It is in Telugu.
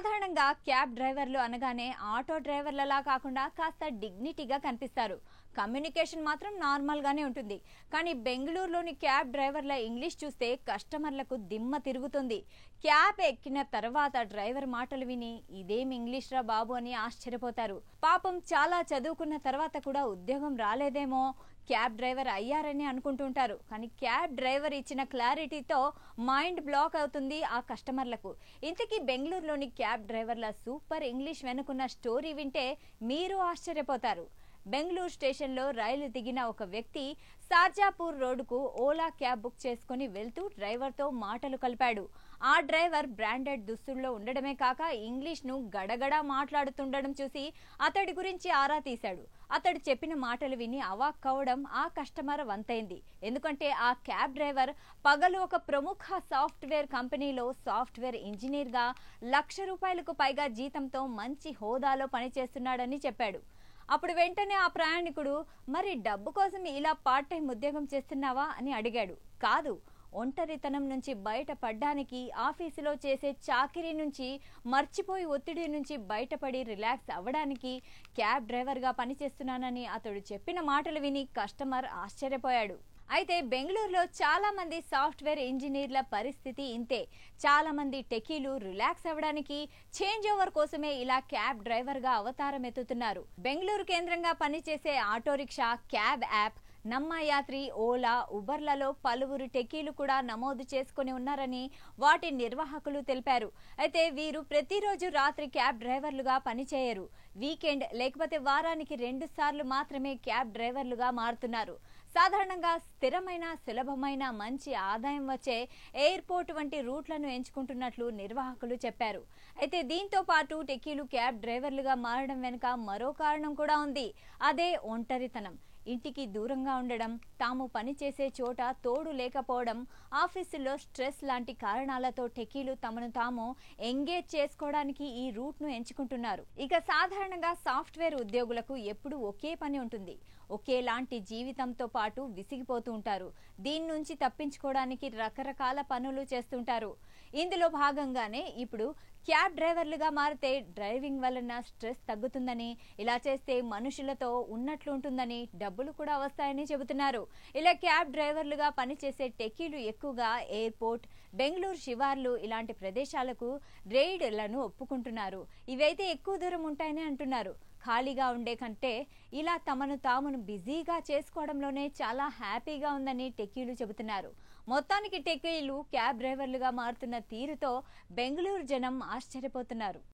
సాధారణంగా క్యాబ్ డ్రైవర్లు అనగానే ఆటో డ్రైవర్లలా కాకుండా కాస్త డిగ్నిటీగా కనిపిస్తారు. కమ్యూనికేషన్ మాత్రం నార్మల్ గానే ఉంటుంది. కానీ బెంగళూరులోని క్యాబ్ డ్రైవర్ల ఇంగ్లీష్ చూస్తే కస్టమర్లకు దిమ్మ తిరుగుతుంది. క్యాబ్ ఎక్కిన తర్వాత డ్రైవర్ మాటలు విని ఇదేం ఇంగ్లీష్ రా బాబు అని ఆశ్చర్యపోతారు. పాపం చాలా చదువుకున్న తర్వాత కూడా ఉద్యోగం రాలేదేమో, క్యాబ్ డ్రైవర్ అయ్యారని అనుకుంటుంటారు. కానీ క్యాబ్ డ్రైవర్ ఇచ్చిన క్లారిటీతో మైండ్ బ్లాక్ అవుతుంది ఆ కస్టమర్లకు. ఇంతకీ బెంగళూరులోని క్యాబ్ డ్రైవర్ల సూపర్ ఇంగ్లీష్ వెనుకున్న స్టోరీ వింటే మీరు ఆశ్చర్యపోతారు. బెంగళూరు స్టేషన్లో రైలు దిగిన ఒక వ్యక్తి సార్జాపూర్ రోడ్డుకు ఓలా క్యాబ్ బుక్ చేసుకుని వెళ్తూ డ్రైవర్తో మాటలు కలిపాడు. ఆ డ్రైవర్ బ్రాండెడ్ దుస్తుల్లో ఉండడమే కాక ఇంగ్లీష్ను గడగడా మాట్లాడుతుండడం చూసి అతడి గురించి ఆరా తీశాడు. అతడు చెప్పిన మాటలు విని అవాక్ కావడం ఆ కస్టమర్ వంతైంది. ఎందుకంటే ఆ క్యాబ్ డ్రైవర్ పగలు ఒక ప్రముఖ సాఫ్ట్వేర్ కంపెనీలో సాఫ్ట్వేర్ ఇంజనీర్గా ₹1,00,000కు పైగా జీతంతో మంచి హోదాలో పనిచేస్తున్నాడని చెప్పాడు. అప్పుడు వెంటనే ఆ ప్రయాణికుడు, మరి డబ్బు కోసం ఇలా పార్ట్ టైం ఉద్యోగం చేస్తున్నావా అని అడిగాడు. కాదు, ఒంటరితనం నుంచి బయటపడ్డానికి, ఆఫీసులో చేసే చాకిరీ నుంచి మర్చిపోయి ఒత్తిడి నుంచి బయటపడి రిలాక్స్ అవ్వడానికి క్యాబ్ డ్రైవర్గా పనిచేస్తున్నానని అతడు చెప్పిన మాటలు విని కస్టమర్ ఆశ్చర్యపోయాడు. అయితే బెంగళూరులో చాలా మంది సాఫ్ట్వేర్ ఇంజనీర్ల పరిస్థితి ఇంతే. చాలా మంది టెకీలు రిలాక్స్ అవ్వడానికి, చేంజ్ ఓవర్ కోసమే ఇలా క్యాబ్ డ్రైవర్ గా అవతారం ఎత్తుతున్నారు. బెంగళూరు కేంద్రంగా పనిచేసే auto rickshaw, cab app Namma Yatri, Ola, ఉబర్లలో పలువురు టెకీలు కూడా నమోదు చేసుకుని ఉన్నారని వాటి నిర్వాహకులు తెలిపారు. అయితే వీరు ప్రతిరోజు రాత్రి క్యాబ్ డ్రైవర్లుగా పనిచేయరు. వీకెండ్ లేకపోతే వారానికి 2 సార్లు మాత్రమే క్యాబ్ డ్రైవర్లుగా మారుతున్నారు. సాధారణంగా స్థిరమైన, సులభమైన, మంచి ఆదాయం వచ్చే ఎయిర్పోర్ట్ వంటి రూట్లను ఎంచుకుంటున్నట్లు నిర్వాహకులు చెప్పారు. అయితే దీంతో పాటు టెకీలు క్యాబ్ డ్రైవర్లుగా మారడం వెనుక మరో కారణం కూడా ఉంది. అదే ఒంటరితనం. ఇంటికి దూరంగా ఉండడం, తాము పనిచేసే చోట తోడు లేకపోవడం, ఆఫీసుల్లో స్ట్రెస్ లాంటి కారణాలతో టెకీలు తమను తాము ఎంగేజ్ చేసుకోవడానికి ఈ రూట్ను ఎంచుకుంటున్నారు. ఇక సాధారణంగా సాఫ్ట్వేర్ ఉద్యోగులకు ఎప్పుడూ ఒకే పని ఉంటుంది. ఒకేలాంటి జీవితంతో పాటు విసిగిపోతూ ఉంటారు. దీని నుంచి తప్పించుకోవడానికి రకరకాల పనులు చేస్తుంటారు. ఇందులో భాగంగానే ఇప్పుడు క్యాబ్ డ్రైవర్లుగా మారితే డ్రైవింగ్ వలన స్ట్రెస్ తగ్గుతుందని, ఇలా చేస్తే మనుషులతో ఉన్నట్లు ఉంటుందని, డబ్బులు కూడా వస్తాయని చెబుతున్నారు. ఇలా క్యాబ్ డ్రైవర్లుగా పనిచేసే టెకీలు ఎక్కువగా ఎయిర్పోర్ట్, బెంగళూరు శివార్లు ఇలాంటి ప్రదేశాలకు రైడ్లను ఒప్పుకుంటున్నారు. ఇవైతే ఎక్కువ దూరం ఉంటాయని అంటున్నారు. ఖాళీగా ఉండే కంటే ఇలా తమను తామును బిజీగా చేసుకోవడంలోనే చాలా హ్యాపీగా ఉందని టెకీలు చెబుతున్నారు. మొత్తానికి టెకీలు క్యాబ్ డ్రైవర్లుగా మారుతున్న తీరుతో బెంగళూరు జనం ఆశ్చర్యపోతున్నారు.